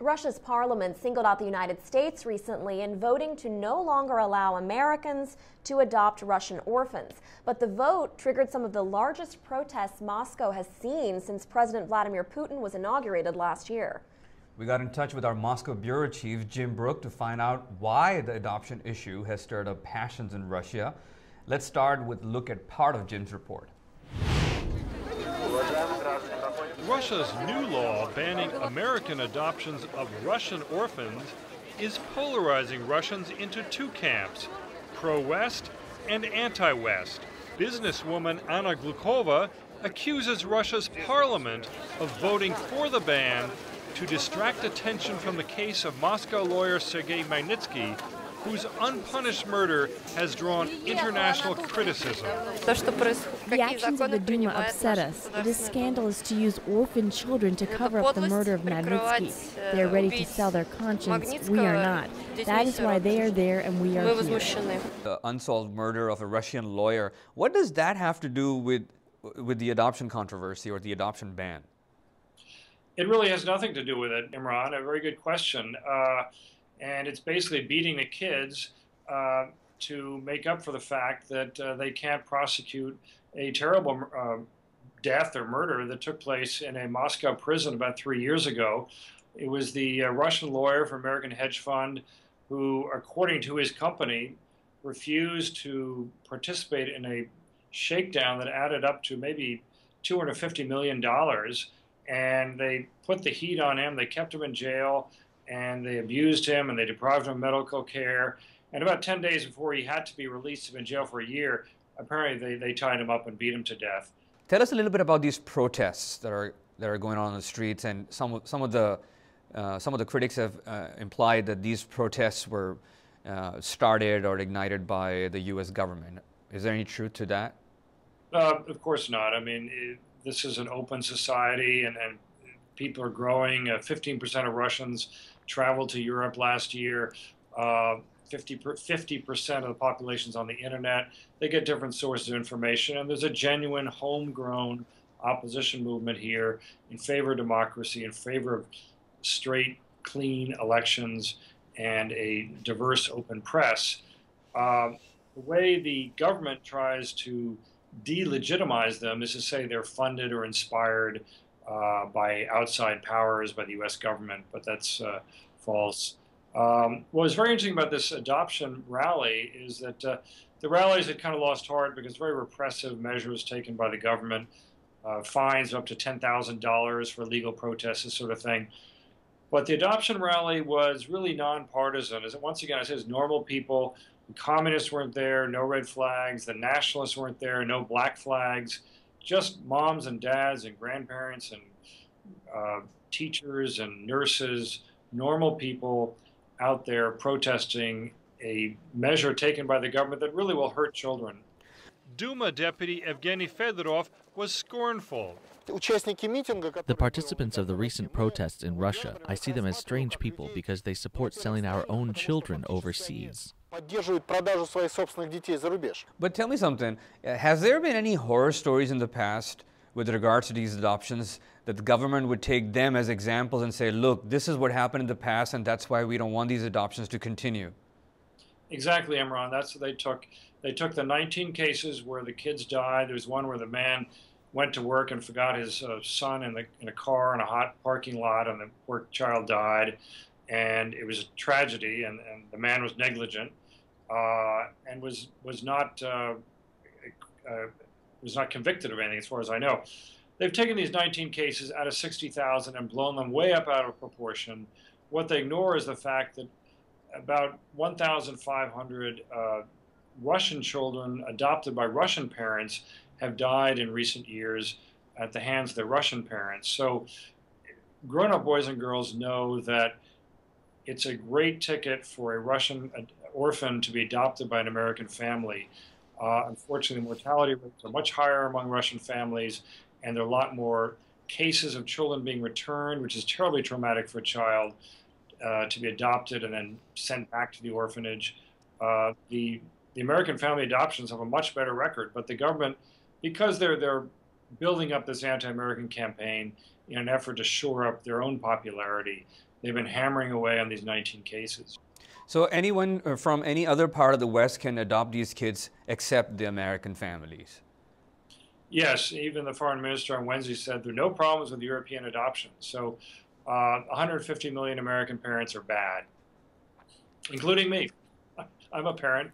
Russia's parliament singled out the United States recently in voting to no longer allow Americans to adopt Russian orphans. But the vote triggered some of the largest protests Moscow has seen since President Vladimir Putin was inaugurated last year. We got in touch with our Moscow bureau chief, Jim Brooke, to find out why the adoption issue has stirred up passions in Russia. Let's start with a look at part of Jim's report. Russia's new law banning American adoptions of Russian orphans is polarizing Russians into two camps, pro-West and anti-West. Businesswoman Anna Glukova accuses Russia's parliament of voting for the ban to distract attention from the case of Moscow lawyer Sergei Magnitsky, whose unpunished murder has drawn international criticism. The actions of the Duma upset us. It is scandalous to use orphan children to cover up the murder of Magnitsky. They are ready to sell their conscience. We are not. That is why they are there and we are here. The unsolved murder of a Russian lawyer. What does that have to do with the adoption controversy or the adoption ban? It really has nothing to do with it, Imran. A very good question. And it's basically beating the kids to make up for the fact that they can't prosecute a terrible death or murder that took place in a Moscow prison about 3 years ago. It was the Russian lawyer for American hedge fund who, according to his company, refused to participate in a shakedown that added up to maybe $250 million. And they put the heat on him. They kept him in jail. And they abused him, and they deprived him of medical care. And about 10 days before he had to be released, he'd been in jail for a year, apparently they tied him up and beat him to death. Tell us a little bit about these protests that are going on the streets, and some of the critics have implied that these protests were started or ignited by the U.S. government. Is there any truth to that? Of course not. I mean, this is an open society, and people are growing. 15% of Russians traveled to Europe last year. 50% of the population's on the internet. They get different sources of information, and there's a genuine homegrown opposition movement here in favor of democracy, in favor of straight, clean elections, and a diverse, open press. The way the government tries to delegitimize them is to say they're funded or inspired by outside powers, by the U.S. government, but that's false. What was very interesting about this adoption rally is that the rallies had kind of lost heart because very repressive measures taken by the government, fines of up to $10,000 for legal protests, this sort of thing. But the adoption rally was really nonpartisan. Once again, I say it's normal people. The communists weren't there, no red flags. The nationalists weren't there, no black flags. Just moms and dads and grandparents and teachers and nurses, normal people out there protesting a measure taken by the government that really will hurt children. Duma Deputy Evgeny Fedorov was scornful. The participants of the recent protests in Russia, I see them as strange people because they support selling our own children overseas. But tell me something, has there been any horror stories in the past with regards to these adoptions that the government would take them as examples and say, look, this is what happened in the past and that's why we don't want these adoptions to continue? Exactly, Imran. That's what they took. They took the 19 cases where the kids died. There was one where the man went to work and forgot his son in a car in a hot parking lot, and the poor child died. And it was a tragedy, and the man was negligent and was not convicted of anything, as far as I know. They've taken these 19 cases out of 60,000 and blown them way up out of proportion. What they ignore is the fact that about 1,500 Russian children adopted by Russian parents have died in recent years at the hands of their Russian parents. So grown-up boys and girls know that it's a great ticket for a Russian orphan to be adopted by an American family. Unfortunately, mortality rates are much higher among Russian families, and there are a lot more cases of children being returned, which is terribly traumatic for a child to be adopted and then sent back to the orphanage. The American family adoptions have a much better record, but the government, because they're building up this anti-American campaign in an effort to shore up their own popularity, they've been hammering away on these 19 cases. So anyone from any other part of the West can adopt these kids except the American families? Yes, even the foreign minister on Wednesday said there are no problems with European adoption. So 150 million American parents are bad, including me. I'm a parent.